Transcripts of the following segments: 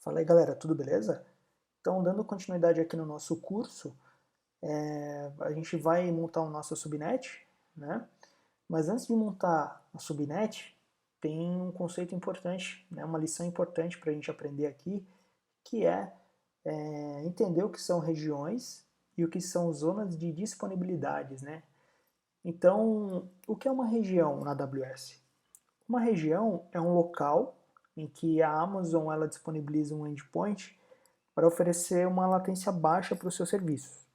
Fala aí galera, tudo beleza? Então, dando continuidade aqui no nosso curso, a gente vai montar o nosso subnet, né? Mas antes de montar a subnet, tem um conceito importante, né? Uma lição importante para a gente aprender aqui, que é entender o que são regiões e o que são zonas de disponibilidades, né? Então, o que é uma região na AWS? Uma região é um local em que a Amazon ela disponibiliza um endpoint para oferecer uma latência baixa para os seus serviços.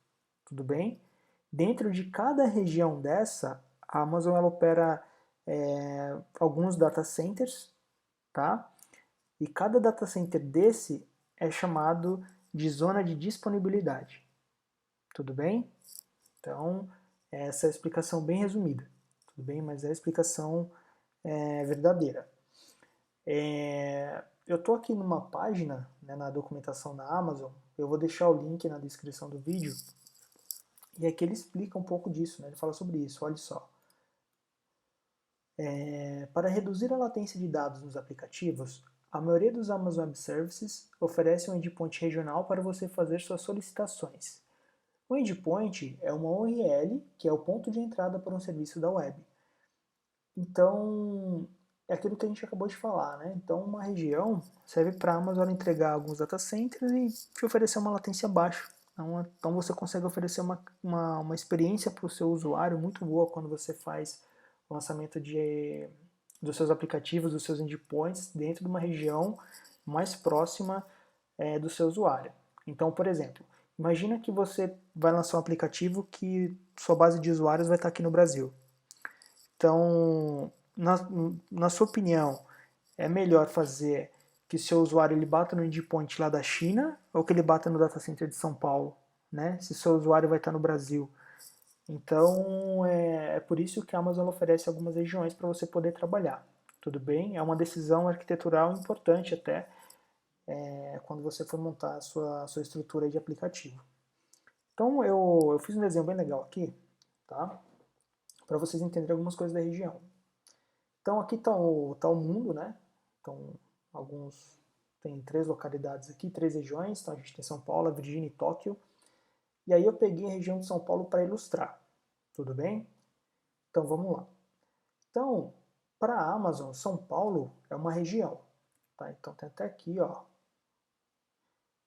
Tudo bem? Dentro de cada região dessa, a Amazon ela opera alguns data centers, tá? E cada data center desse é chamado de zona de disponibilidade. Tudo bem? Então, essa é a explicação bem resumida. Tudo bem? Mas é a explicação verdadeira. Eu estou aqui numa página, né, na documentação da Amazon, eu vou deixar o link na descrição do vídeo, e aqui ele explica um pouco disso, né, ele fala sobre isso, olha só. Para reduzir a latência de dados nos aplicativos, a maioria dos Amazon Web Services oferece um endpoint regional para você fazer suas solicitações. O endpoint é uma URL, que é o ponto de entrada para um serviço da web. Então, é aquilo que a gente acabou de falar, né? Então, uma região serve para a Amazon entregar alguns data centers e te oferecer uma latência baixa. Então, você consegue oferecer uma experiência para o seu usuário muito boa quando você faz o lançamento dos seus aplicativos, dos seus endpoints dentro de uma região mais próxima do seu usuário. Então, por exemplo, imagina que você vai lançar um aplicativo que sua base de usuários vai estar aqui no Brasil. Então, na sua opinião, é melhor fazer que o seu usuário ele bata no endpoint lá da China ou que ele bata no data center de São Paulo, né? Se o seu usuário vai estar no Brasil. Então, é por isso que a Amazon oferece algumas regiões para você poder trabalhar. Tudo bem? É uma decisão arquitetural importante até quando você for montar a sua estrutura de aplicativo. Então, eu fiz um desenho bem legal aqui, tá? Para vocês entenderem algumas coisas da região. Então aqui tá o mundo, né? Então tem 3 localidades aqui, 3 regiões. Então a gente tem São Paulo, Virgínia e Tóquio. E aí eu peguei a região de São Paulo para ilustrar. Tudo bem? Então vamos lá. Então, para a Amazon, São Paulo é uma região. Tá? Então tem até aqui, ó.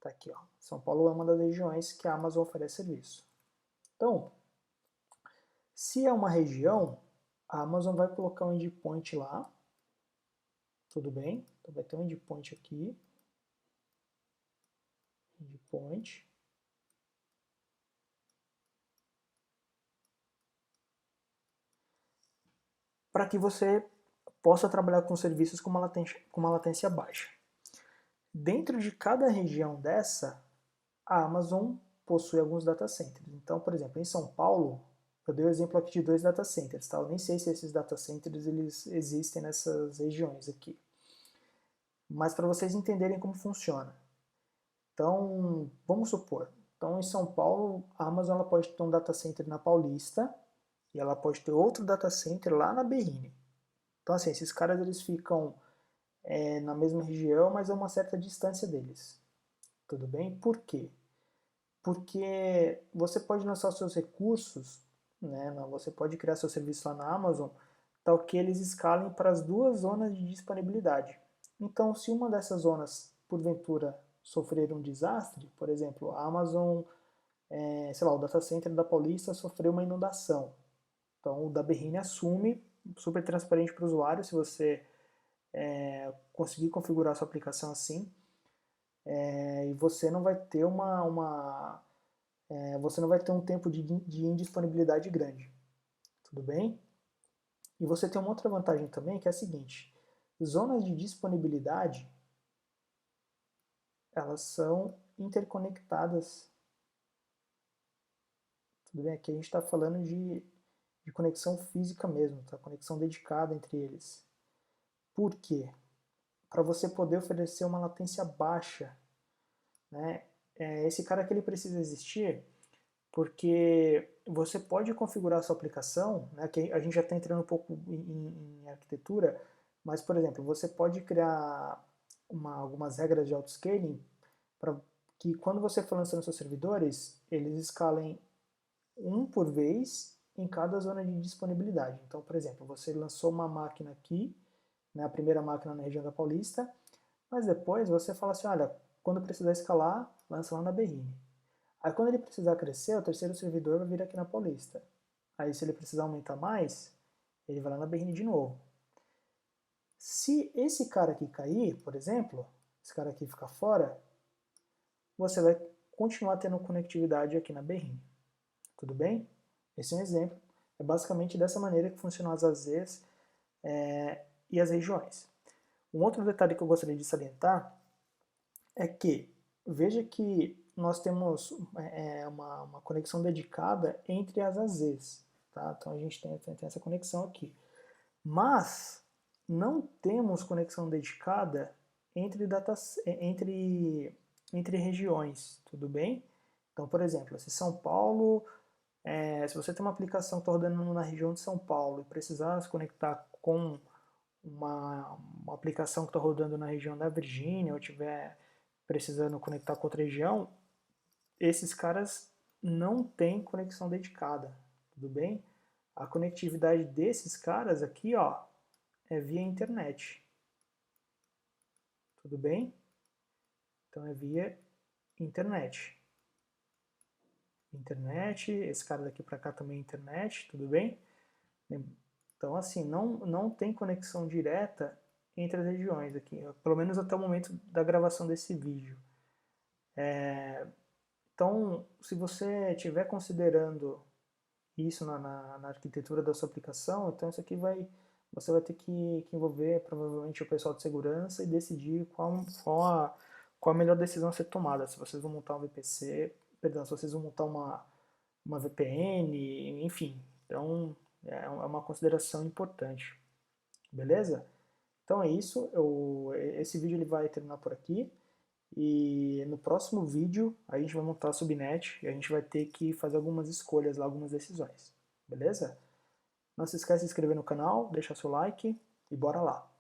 Tá aqui, ó. São Paulo é uma das regiões que a Amazon oferece serviço. Então, se é uma região, a Amazon vai colocar um endpoint lá. Tudo bem? Então vai ter um endpoint aqui. Endpoint. Para que você possa trabalhar com serviços com uma latência baixa. Dentro de cada região dessa, a Amazon possui alguns data centers. Então, por exemplo, em São Paulo, eu dei o exemplo aqui de 2 data centers, tá? Eu nem sei se esses data centers eles existem nessas regiões aqui. Mas para vocês entenderem como funciona. Então, vamos supor, então em São Paulo, a Amazon ela pode ter um data center na Paulista e ela pode ter outro data center lá na Berrini. Então, assim, esses caras eles ficam na mesma região, mas a uma certa distância deles. Tudo bem? Por quê? Porque você pode lançar os seus recursos, né? Você pode criar seu serviço lá na Amazon, tal que eles escalem para as 2 zonas de disponibilidade. Então, se uma dessas zonas, porventura, sofrer um desastre, por exemplo, a Amazon, sei lá, o data center da Paulista sofreu uma inundação. Então, o da Berrini assume, super transparente para o usuário, se você conseguir configurar sua aplicação assim, e você não vai ter você não vai ter um tempo de indisponibilidade grande, tudo bem? E você tem uma outra vantagem também, que é a seguinte: zonas de disponibilidade elas são interconectadas, tudo bem? Aqui a gente está falando de conexão física mesmo, tá? Conexão dedicada entre eles. Por quê? Para você poder oferecer uma latência baixa, né? Esse cara que ele precisa existir porque você pode configurar a sua aplicação, né, que a gente já está entrando um pouco em arquitetura, mas, por exemplo, você pode criar algumas regras de autoscaling para que quando você for lançando seus servidores, eles escalem um por vez em cada zona de disponibilidade. Então, por exemplo, você lançou uma máquina aqui, né, a primeira máquina na região da Paulista, mas depois você fala assim, olha, quando precisar escalar, lança lá na Berrini. Aí quando ele precisar crescer, o terceiro servidor vai vir aqui na Paulista. Aí se ele precisar aumentar mais, ele vai lá na Berrini de novo. Se esse cara aqui cair, por exemplo, esse cara aqui ficar fora, você vai continuar tendo conectividade aqui na Berrini. Tudo bem? Esse é um exemplo. É basicamente dessa maneira que funcionam as AZs e as regiões. Um outro detalhe que eu gostaria de salientar é que, veja que nós temos uma conexão dedicada entre as AZs. Tá? Então a gente tem essa conexão aqui. Mas não temos conexão dedicada entre regiões, tudo bem? Então, por exemplo, se São Paulo, se você tem uma aplicação que está rodando na região de São Paulo e precisar se conectar com uma aplicação que está rodando na região da Virgínia ou tiver precisando conectar com outra região, esses caras não têm conexão dedicada, tudo bem? A conectividade desses caras aqui, ó, é via internet, tudo bem? Então é via internet. Internet, esse cara daqui para cá também é internet, tudo bem? Então assim, não tem conexão direta entre as regiões aqui, pelo menos até o momento da gravação desse vídeo. Então, se você estiver considerando isso na arquitetura da sua aplicação, então isso aqui você vai ter que envolver provavelmente o pessoal de segurança e decidir qual a melhor decisão a ser tomada. Se vocês vão montar um VPC, perdão, se vocês vão montar uma VPN, enfim. Então é uma consideração importante. Beleza? Então é isso. Esse vídeo ele vai terminar por aqui. E no próximo vídeo a gente vai montar a subnet e a gente vai ter que fazer algumas escolhas lá, algumas decisões. Beleza? Não se esqueça de se inscrever no canal, deixar seu like e bora lá!